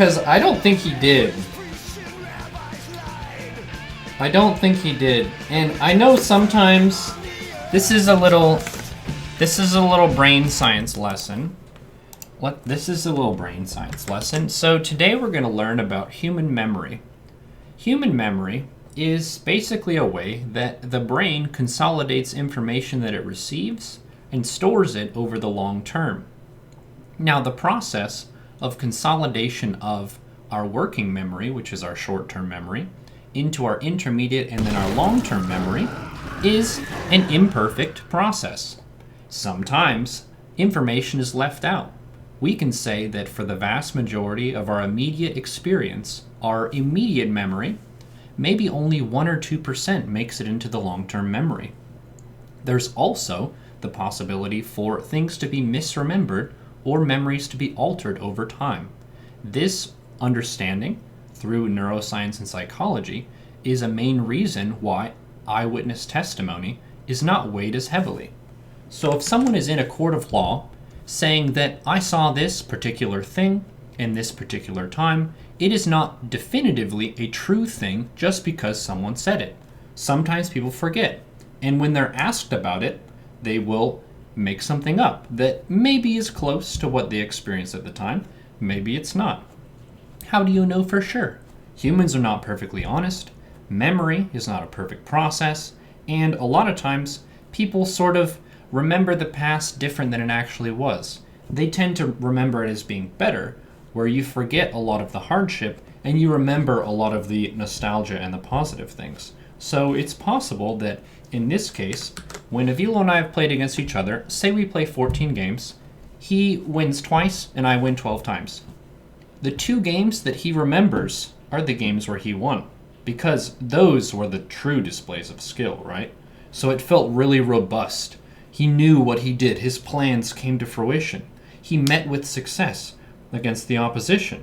Because I don't think he did. I don't think he did. And I know sometimes this is a little brain science lesson. This is a little brain science lesson. So today we're going to learn about human memory. Human memory is basically a way that the brain consolidates information that it receives and stores it over the long term. Now, the process of consolidation of our working memory, which is our short-term memory, into our intermediate and then our long-term memory is an imperfect process. Sometimes information is left out. We can say that for the vast majority of our immediate experience, our immediate memory, maybe only 1 or 2% makes it into the long-term memory. There's also the possibility for things to be misremembered or memories to be altered over time. This understanding through neuroscience and psychology is a main reason why eyewitness testimony is not weighed as heavily. So if someone is in a court of law saying that I saw this particular thing in this particular time, it is not definitively a true thing just because someone said it. Sometimes people forget, and when they're asked about it, they will make something up that maybe is close to what they experienced at the time, maybe it's not. How do you know for sure? Humans are not perfectly honest, memory is not a perfect process, and a lot of times people sort of remember the past different than it actually was. They tend to remember it as being better, where you forget a lot of the hardship and you remember a lot of the nostalgia and the positive things. So it's possible that in this case, when Avilo and I have played against each other, say we play 14 games, he wins twice and I win 12 times. The 2 games that he remembers are the games where he won, because those were the true displays of skill, right? So it felt really robust. He knew what he did. His plans came to fruition. He met with success against the opposition.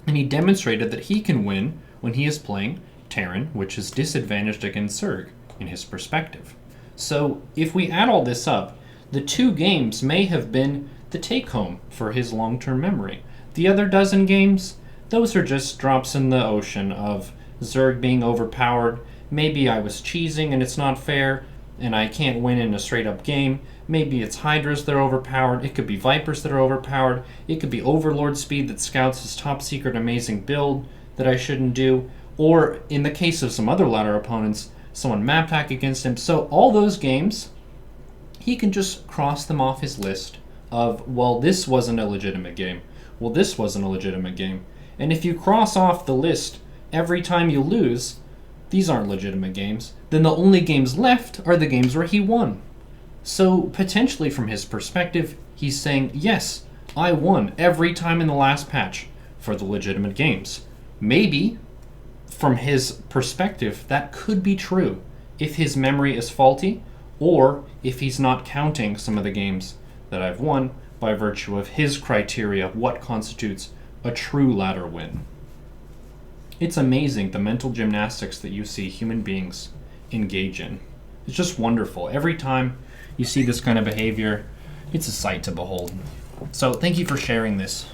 And he demonstrated that he can win when he is playing Terran, which is disadvantaged against Zerg in his perspective. So if we add all this up, the 2 games may have been the take-home for his long-term memory. The other dozen games, those are just drops in the ocean of Zerg being overpowered. Maybe I was cheesing and it's not fair, and I can't win in a straight-up game. Maybe it's Hydras that are overpowered. It could be Vipers that are overpowered. It could be Overlord speed that scouts his top-secret amazing build that I shouldn't do. Or, in the case of some other ladder opponents, someone map hack against him. So all those games, he can just cross them off his list of, well, this wasn't a legitimate game. Well, this wasn't a legitimate game. And if you cross off the list every time you lose, these aren't legitimate games, then the only games left are the games where he won. So potentially from his perspective, he's saying, yes, I won every time in the last patch for the legitimate games. Maybe from his perspective, that could be true if his memory is faulty, or if he's not counting some of the games that I've won by virtue of his criteria of what constitutes a true ladder win. It's amazing the mental gymnastics that you see human beings engage in. It's just wonderful. Every time you see this kind of behavior, it's a sight to behold. So thank you for sharing this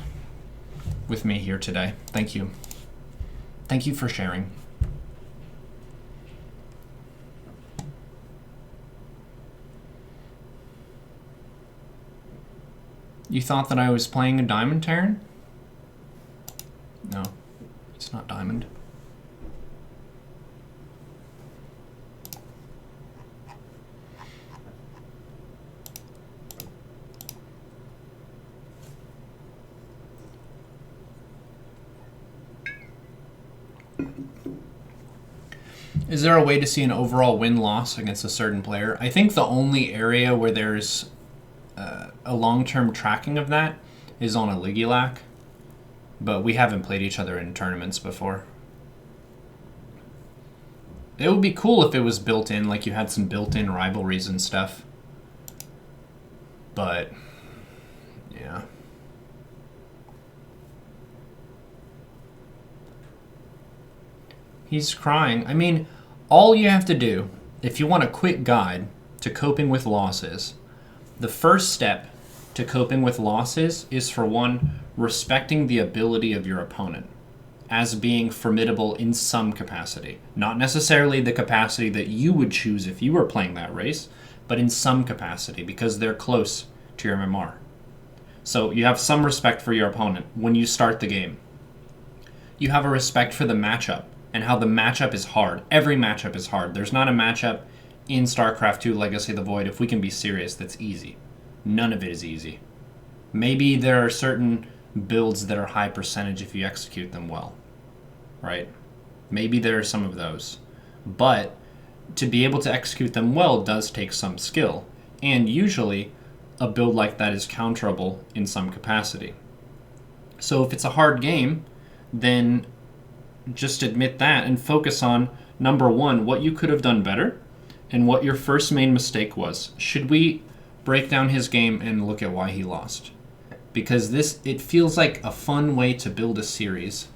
with me here today. Thank you. Thank you for sharing. You thought that I was playing a Diamond Terran? No, it's not Diamond. Is there a way to see an overall win-loss against a certain player? I think the only area where there's a long-term tracking of that is on a Ligulac, but we haven't played each other in tournaments before. It would be cool if it was built in, like you had some built-in rivalries and stuff. But, yeah. He's crying. I mean, all you have to do, if you want a quick guide to coping with losses, the first step to coping with losses is, for one, respecting the ability of your opponent as being formidable in some capacity. Not necessarily the capacity that you would choose if you were playing that race, but in some capacity because they're close to your MMR. So you have some respect for your opponent when you start the game. You have a respect for the matchup and how the matchup is hard. Every matchup is hard. There's not a matchup in StarCraft 2 Legacy of the Void, if we can be serious, that's easy. None of it is easy. Maybe there are certain builds that are high percentage if you execute them well, right? Maybe there are some of those. But to be able to execute them well does take some skill. And usually, a build like that is counterable in some capacity. So if it's a hard game, then just admit that and focus on, number one, what you could have done better and what your first main mistake was. Should we break down his game and look at why he lost? Because it feels like a fun way to build a series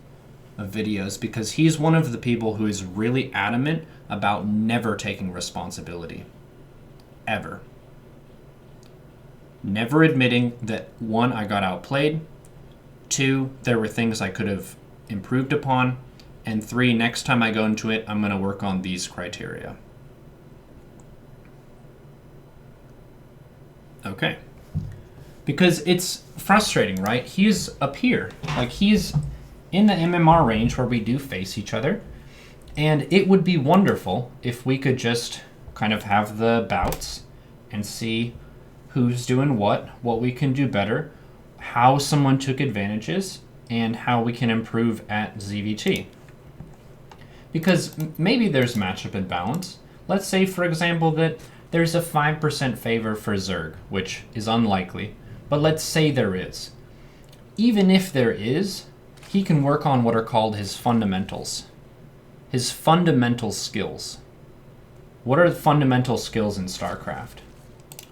of videos, because he's one of the people who is really adamant about never taking responsibility. Ever. Never admitting that, one, I got outplayed, two, there were things I could have improved upon, and three, next time I go into it, I'm going to work on these criteria. Okay. Because it's frustrating, right? He's up here. Like, he's in the MMR range where we do face each other, and it would be wonderful if we could just kind of have the bouts and see who's doing what we can do better, how someone took advantages, and how we can improve at ZVT. Because maybe there's matchup imbalance. Let's say, for example, that there's a 5% favor for Zerg, which is unlikely, but let's say there is. Even if there is, he can work on what are called his fundamentals. His fundamental skills. What are the fundamental skills in StarCraft?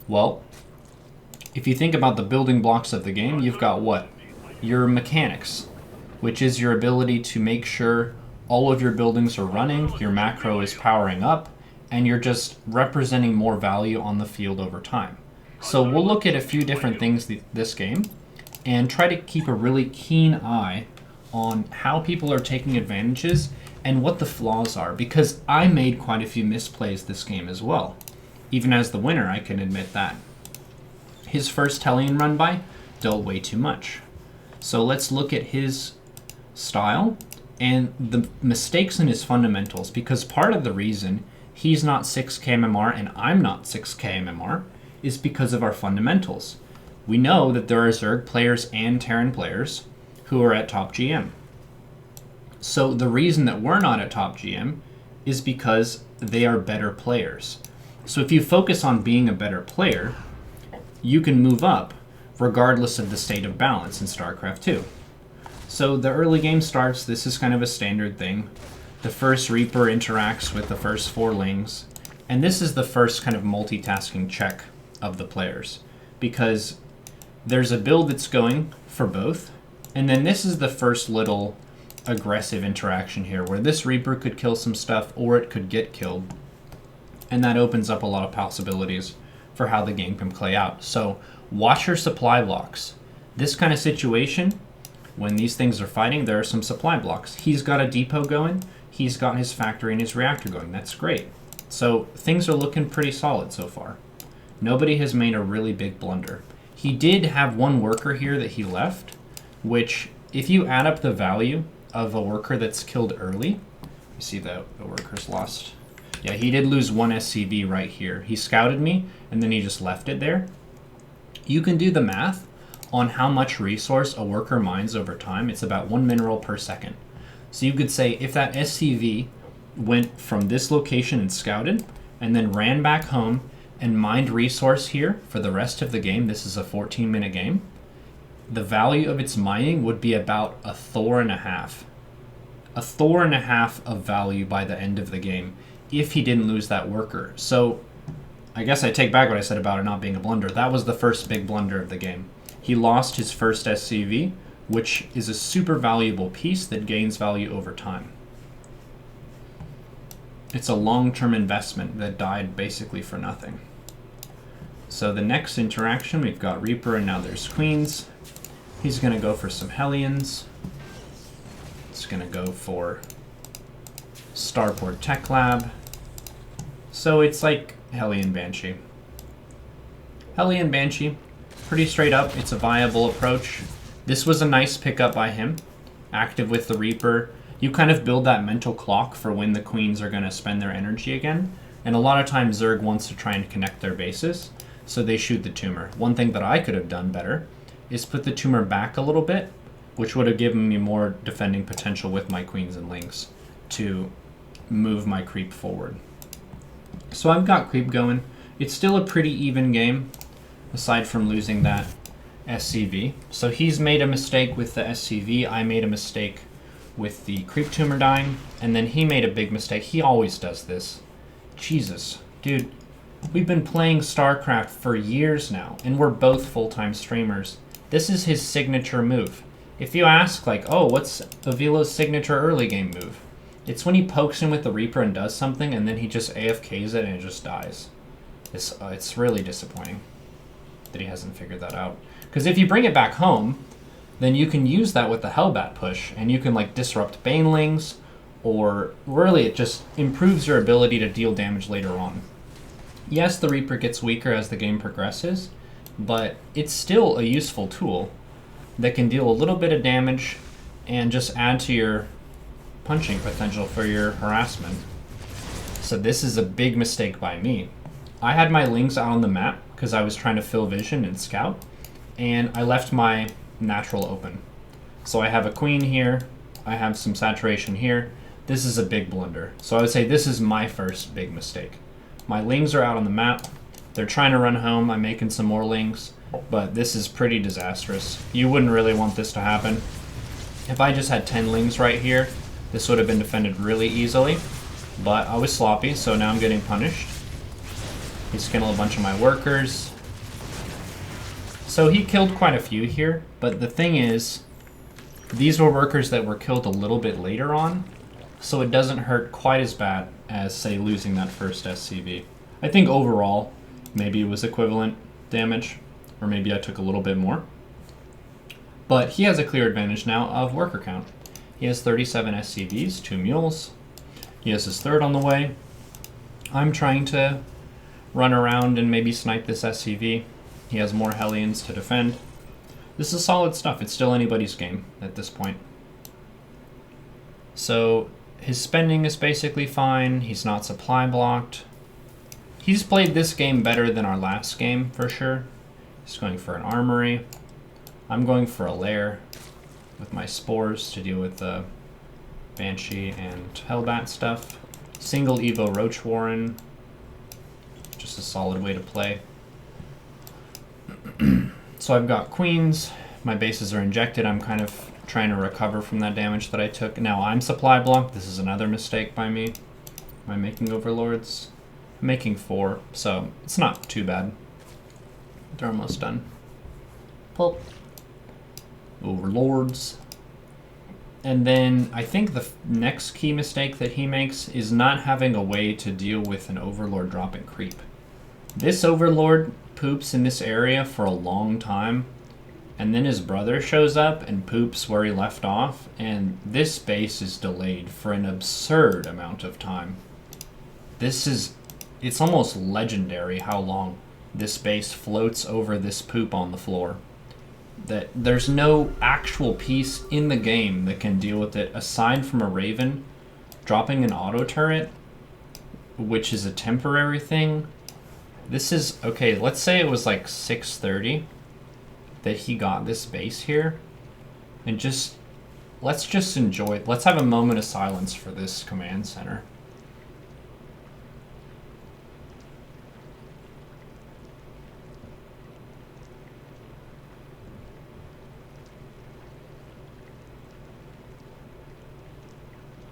Well, if you think about the building blocks of the game, you've got what? Your mechanics, which is your ability to make sure all of your buildings are running, your macro is powering up, and you're just representing more value on the field over time. So we'll look at a few different things this game and try to keep a really keen eye on how people are taking advantages and what the flaws are, because I made quite a few misplays this game as well. Even as the winner, I can admit that. His first Hellion run by dealt way too much. So let's look at his style and the mistakes in his fundamentals, because part of the reason he's not 6k MMR and I'm not 6k MMR is because of our fundamentals. We know that there are Zerg players and Terran players who are at top GM. So the reason that we're not at top GM is because they are better players. So if you focus on being a better player, you can move up regardless of the state of balance in StarCraft 2. So the early game starts, this is kind of a standard thing. The first Reaper interacts with the first 4 Lings, and this is the first kind of multitasking check of the players, because there's a build that's going for both, and then this is the first little aggressive interaction here, where this Reaper could kill some stuff, or it could get killed, and that opens up a lot of possibilities for how the game can play out. So watch your supply blocks. This kind of situation, when these things are fighting, there are some supply blocks. He's got a depot going, he's got his factory and his reactor going. That's great. So things are looking pretty solid so far. Nobody has made a really big blunder. He did have one worker here that he left, which if you add up the value of a worker that's killed early, you see the worker's lost. Yeah, he did lose 1 SCV right here. He scouted me, and then he just left it there. You can do the math on how much resource a worker mines over time. It's about 1 mineral per second. So you could say if that SCV went from this location and scouted, and then ran back home and mined resource here for the rest of the game, this is a 14-minute game, the value of its mining would be about a Thor and a half. A Thor and a half of value by the end of the game, if he didn't lose that worker. So I guess I take back what I said about it not being a blunder. That was the first big blunder of the game. He lost his first SCV, which is a super valuable piece that gains value over time. It's a long-term investment that died basically for nothing. So the next interaction, we've got Reaper and now there's Queens. He's gonna go for some Hellions. He's gonna go for Starport Tech Lab. So it's like Hellion Banshee. Hellion Banshee, pretty straight up, it's a viable approach. This was a nice pickup by him. Active with the Reaper. You kind of build that mental clock for when the Queens are gonna spend their energy again. And a lot of times Zerg wants to try and connect their bases, so they shoot the tumor. One thing that I could have done better is put the tumor back a little bit, which would have given me more defending potential with my Queens and Lings to move my creep forward. So I've got creep going. It's still a pretty even game, aside from losing that SCV. So he's made a mistake with the SCV, I made a mistake with the creep tumor dying, and then he made a big mistake. He always does this. Jesus, dude, we've been playing StarCraft for years now, and we're both full-time streamers. This is his signature move. If you ask, like, oh, what's Avilo's signature early game move? It's when he pokes him with the Reaper and does something, and then he just AFKs it and it just dies. It's really disappointing that he hasn't figured that out. Because if you bring it back home, then you can use that with the Hellbat push, and you can like disrupt Banelings, or really it just improves your ability to deal damage later on. Yes, the Reaper gets weaker as the game progresses, but it's still a useful tool that can deal a little bit of damage and just add to your punching potential for your harassment. So this is a big mistake by me. I had my Lings out on the map because I was trying to fill vision and scout, and I left my natural open. So I have a Queen here, I have some saturation here. This is a big blunder. So I would say this is my first big mistake. My Lings are out on the map. They're trying to run home. I'm making some more Lings, but this is pretty disastrous. You wouldn't really want this to happen. If I just had 10 Lings right here, this would have been defended really easily, but I was sloppy, so now I'm getting punished. He skinned a bunch of my workers. So he killed quite a few here, but the thing is, these were workers that were killed a little bit later on, so it doesn't hurt quite as bad as, say, losing that first SCV. I think overall, maybe it was equivalent damage, or maybe I took a little bit more. But he has a clear advantage now of worker count. He has 37 SCVs, 2 mules. He has his third on the way. I'm trying to run around and maybe snipe this SCV. He has more Hellions to defend. This is solid stuff. It's still anybody's game at this point. So his spending is basically fine. He's not supply blocked. He's played this game better than our last game for sure. He's going for an armory. I'm going for a lair with my spores to deal with the Banshee and Hellbat stuff. Single Evo Roach Warren. Just a solid way to play. So I've got Queens. My bases are injected. I'm kind of trying to recover from that damage that I took. Now I'm supply blocked. This is another mistake by me. Am I making Overlords? I'm making 4, so it's not too bad. They're almost done. Pulp. Overlords. And then I think the next key mistake that he makes is not having a way to deal with an Overlord dropping creep. This Overlord poops in this area for a long time, and then his brother shows up and poops where he left off, and this base is delayed for an absurd amount of time. It's almost legendary how long this base floats over this poop on the floor. That there's no actual piece in the game that can deal with it aside from a Raven dropping an auto turret, which is a temporary thing. This is, okay, let's say it was like 6:30 that he got this base here, and let's just enjoy it. Let's have a moment of silence for this command center.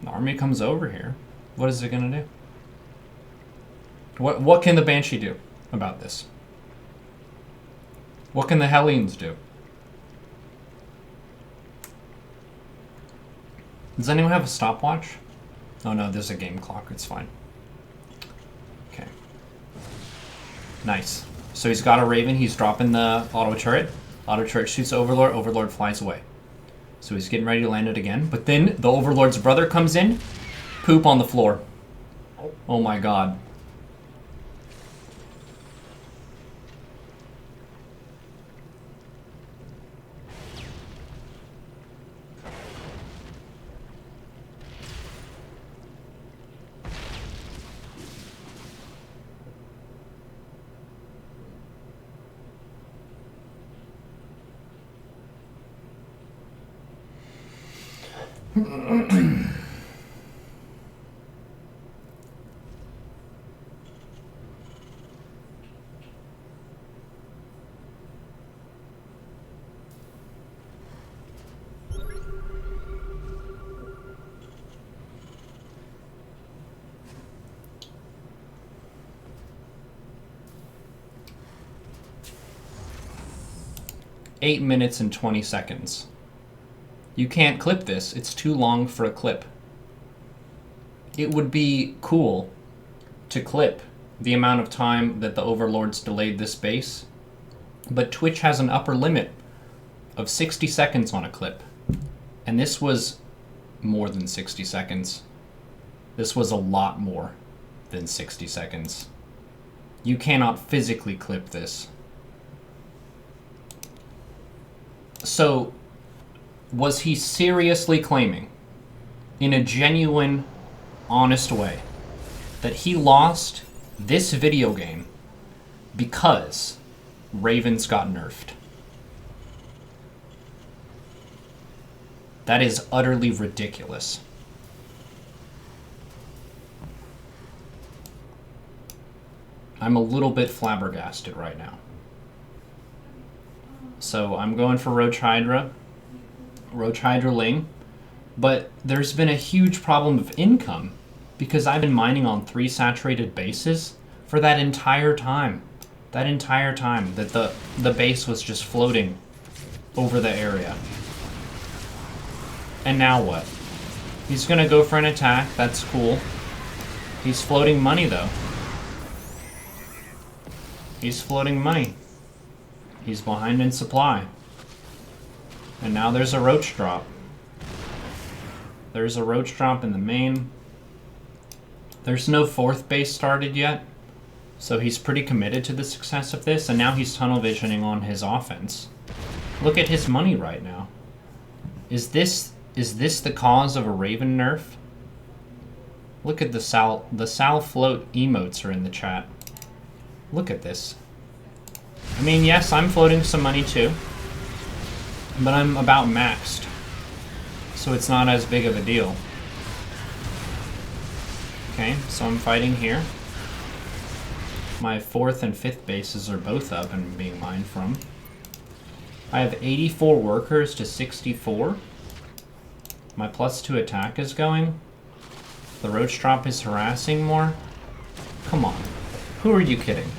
The army comes over here. What is it gonna do? What can the Banshee do about this? What can the Hellions do? Does anyone have a stopwatch? Oh no, there's a game clock, it's fine. Okay. Nice. So he's got a Raven, he's dropping the auto turret. Auto turret shoots Overlord, Overlord flies away. So he's getting ready to land it again. But then the Overlord's brother comes in, poop on the floor. Oh my god. Eight minutes and 20 seconds. You can't clip this. It's too long for a clip. It would be cool to clip the amount of time that the Overlords delayed this base, but Twitch has an upper limit of 60 seconds on a clip. And this was more than 60 seconds. This was a lot more than 60 seconds. You cannot physically clip this. So, was he seriously claiming, in a genuine, honest way, that he lost this video game because Ravens got nerfed? That is utterly ridiculous. I'm a little bit flabbergasted right now. So I'm going for Roach Hydra Ling, but there's been a huge problem of income because I've been mining on 3 saturated bases for that entire time. That entire time that the base was just floating over the area. And now what? He's gonna go for an attack, that's cool. He's floating money though. He's floating money. He's behind in supply. And now there's a roach drop. There's a roach drop in the main. There's no 4th base started yet, so he's pretty committed to the success of this, and now he's tunnel visioning on his offense. Look at his money right now. Is this the cause of a Raven nerf? Look at the Sal float emotes are in the chat. Look at this. I mean, yes, I'm floating some money too, but I'm about maxed, so it's not as big of a deal. Okay, so I'm fighting here. My 4th and 5th bases are both up and being mined from. I have 84 workers to 64. My +2 attack is going. The roach drop is harassing more. Come on, who are you kidding?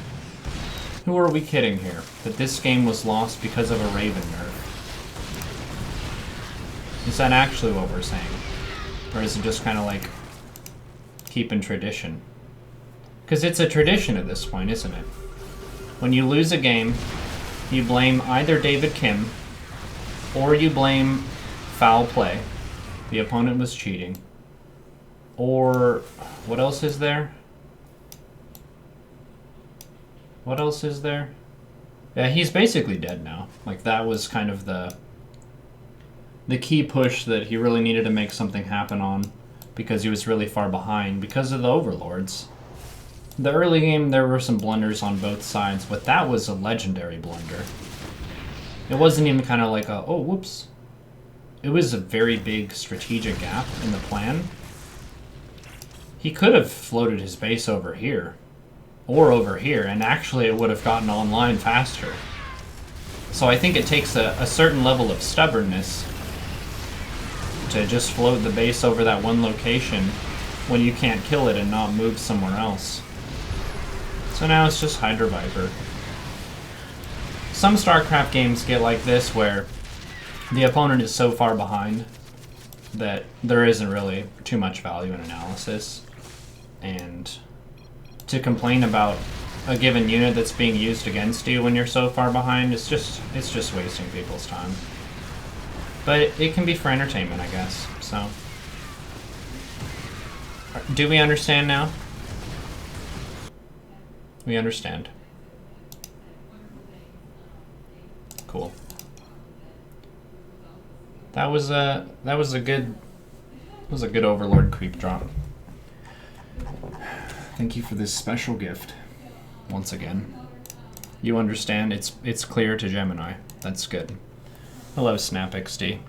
Who are we kidding here? That this game was lost because of a Raven nerf? Is that actually what we're saying? Or is it just kind of like keeping tradition? Because it's a tradition at this point, isn't it? When you lose a game, you blame either David Kim or you blame foul play. The opponent was cheating. Or what else is there? What else is there? Yeah, he's basically dead now. Like, that was kind of the key push that he really needed to make something happen on because he was really far behind because of the Overlords. The early game, there were some blunders on both sides, but that was a legendary blunder. It wasn't even kind of like a, oh, whoops. It was a very big strategic gap in the plan. He could have floated his base over here. Or over here, and actually it would have gotten online faster. So I think it takes a certain level of stubbornness to just float the base over that one location when you can't kill it and not move somewhere else. So now it's just Hydra Viper. Some StarCraft games get like this where the opponent is so far behind that there isn't really too much value in analysis. And to complain about a given unit that's being used against you when you're so far behind, it's just wasting people's time. But it can be for entertainment, I guess. So, do we understand now? We understand. Cool. That was a good Overlord creep drop. Thank you for this special gift. Once again. You understand, it's clear to Gemini. That's good. Hello, SnapXD.